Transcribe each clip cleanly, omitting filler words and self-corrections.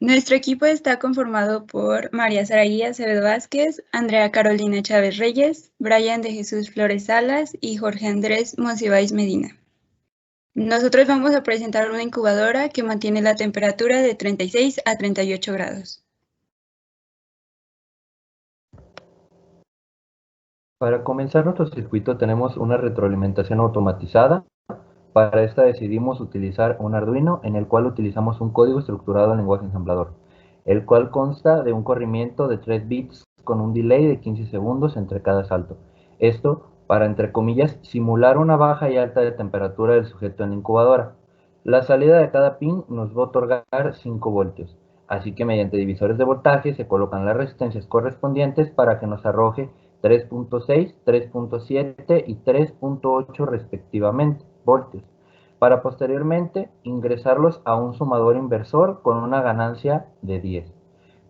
Nuestro equipo está conformado por María Saraí Acevedo Vázquez, Andrea Carolina Chávez Reyes, Brian de Jesús Flores Salas y Jorge Andrés Monsiváis Medina. Nosotros vamos a presentar una incubadora que mantiene la temperatura de 36 a 38 grados. Para comenzar nuestro circuito tenemos una retroalimentación automatizada. Para esta decidimos utilizar un Arduino en el cual utilizamos un código estructurado en lenguaje ensamblador, el cual consta de un corrimiento de 3 bits con un delay de 15 segundos entre cada salto. Esto para, entre comillas, simular una baja y alta de temperatura del sujeto en la incubadora. La salida de cada pin nos va a otorgar 5 voltios, así que mediante divisores de voltaje se colocan las resistencias correspondientes para que nos arroje 3.6, 3.7 y 3.8 respectivamente voltios, para posteriormente ingresarlos a un sumador inversor con una ganancia de 10.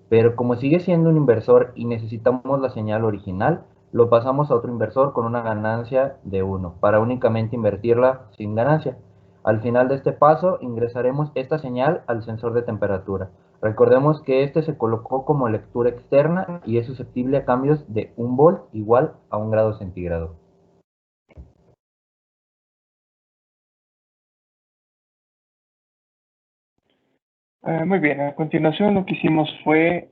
Pero como sigue siendo un inversor y necesitamos la señal original, lo pasamos a otro inversor con una ganancia de 1 para únicamente invertirla sin ganancia. Al final de este paso ingresaremos esta señal al sensor de temperatura. Recordemos que este se colocó como lectura externa y es susceptible a cambios de 1 volt igual a 1 grado centígrado. Muy bien, a continuación lo que hicimos fueron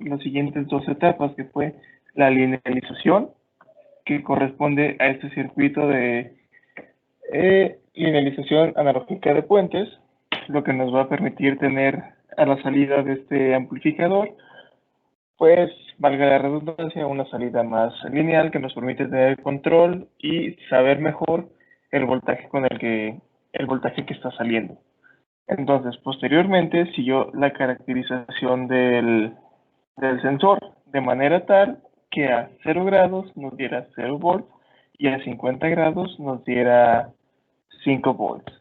las siguientes dos etapas, que fue la linealización, que corresponde a este circuito de linealización analógica de puentes, lo que nos va a permitir tener a la salida de este amplificador, pues, valga la redundancia, una salida más lineal que nos permite tener control y saber mejor el voltaje que está saliendo. Entonces, posteriormente siguió la caracterización del sensor de manera tal que a 0 grados nos diera 0 volts y a 50 grados nos diera 5 volts.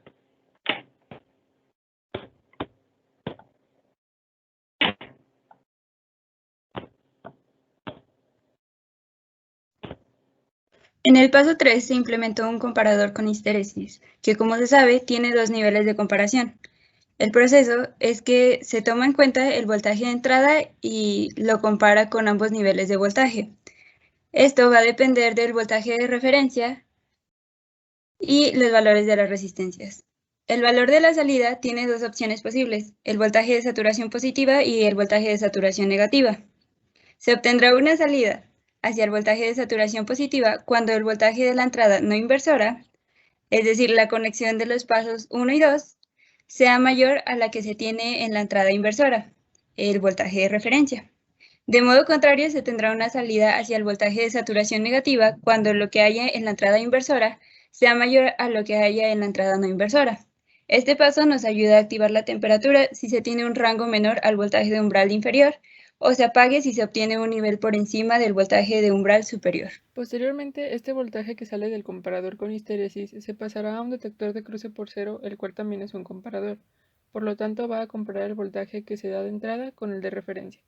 En el paso 3 se implementó un comparador con histeresis, que como se sabe tiene dos niveles de comparación. El proceso es que se toma en cuenta el voltaje de entrada y lo compara con ambos niveles de voltaje. Esto va a depender del voltaje de referencia y los valores de las resistencias. El valor de la salida tiene dos opciones posibles, el voltaje de saturación positiva y el voltaje de saturación negativa. Se obtendrá una salida hacia el voltaje de saturación positiva cuando el voltaje de la entrada no inversora, es decir, la conexión de los pasos 1 y 2, sea mayor a la que se tiene en la entrada inversora, el voltaje de referencia. De modo contrario, se tendrá una salida hacia el voltaje de saturación negativa cuando lo que haya en la entrada inversora sea mayor a lo que haya en la entrada no inversora. Este paso nos ayuda a activar la temperatura si se tiene un rango menor al voltaje de umbral inferior, o se apague si se obtiene un nivel por encima del voltaje de umbral superior. Posteriormente, este voltaje que sale del comparador con histeresis se pasará a un detector de cruce por cero, el cual también es un comparador. Por lo tanto, va a comparar el voltaje que se da de entrada con el de referencia.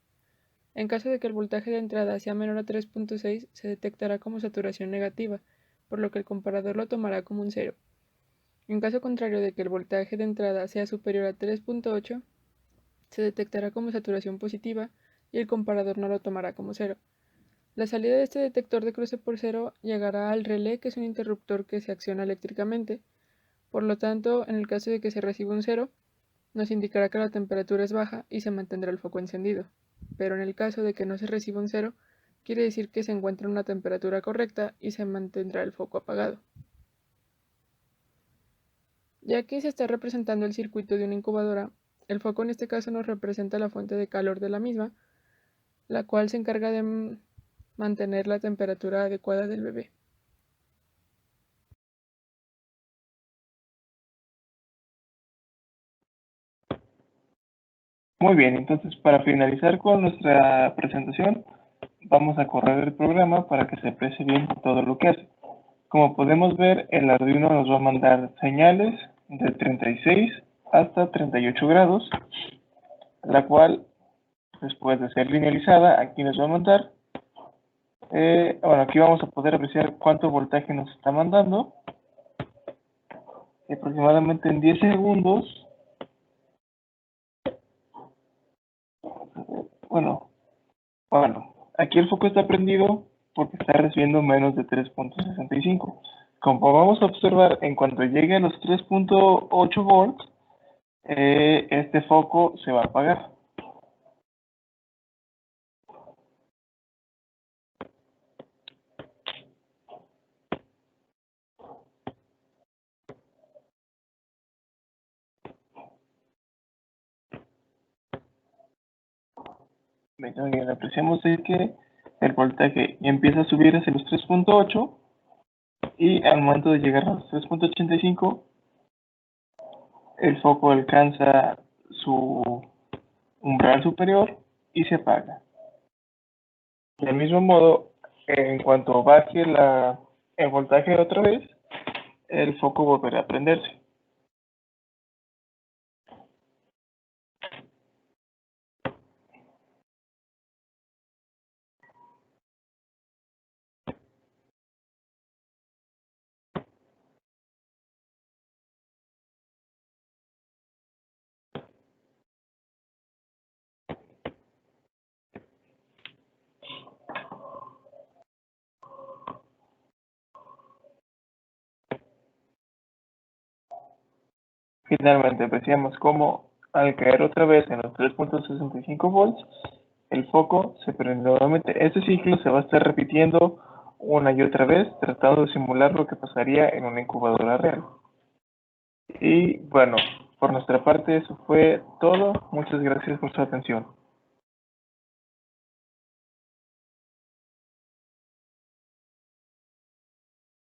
En caso de que el voltaje de entrada sea menor a 3.6, se detectará como saturación negativa, por lo que el comparador lo tomará como un cero. En caso contrario de que el voltaje de entrada sea superior a 3.8, se detectará como saturación positiva y el comparador no lo tomará como cero. La salida de este detector de cruce por cero llegará al relé, que es un interruptor que se acciona eléctricamente. Por lo tanto, en el caso de que se reciba un cero, nos indicará que la temperatura es baja y se mantendrá el foco encendido. Pero en el caso de que no se reciba un cero, quiere decir que se encuentra en una temperatura correcta y se mantendrá el foco apagado. Ya que se está representando el circuito de una incubadora, el foco en este caso nos representa la fuente de calor de la misma, la cual se encarga de mantener la temperatura adecuada del bebé. Muy bien, entonces para finalizar con nuestra presentación, vamos a correr el programa para que se aprecie bien todo lo que hace. Como podemos ver, el Arduino nos va a mandar señales de 36 hasta 38 grados, la cual, después de ser linealizada, aquí nos va a mandar. Bueno, aquí vamos a poder apreciar cuánto voltaje nos está mandando. Aproximadamente en 10 segundos Bueno, aquí el foco está prendido porque está recibiendo menos de 3.65. Como vamos a observar, en cuanto llegue a los 3.8 volts, este foco se va a apagar. Bien, apreciamos que el voltaje empieza a subir hacia los 3.8 y al momento de llegar a los 3.85 el foco alcanza su umbral superior y se apaga. Del mismo modo, en cuanto baje el voltaje otra vez, el foco volverá a prenderse. Finalmente, apreciamos cómo al caer otra vez en los 3.65 volts, el foco se prende nuevamente. Este ciclo se va a estar repitiendo una y otra vez, tratando de simular lo que pasaría en una incubadora real. Y bueno, por nuestra parte eso fue todo. Muchas gracias por su atención.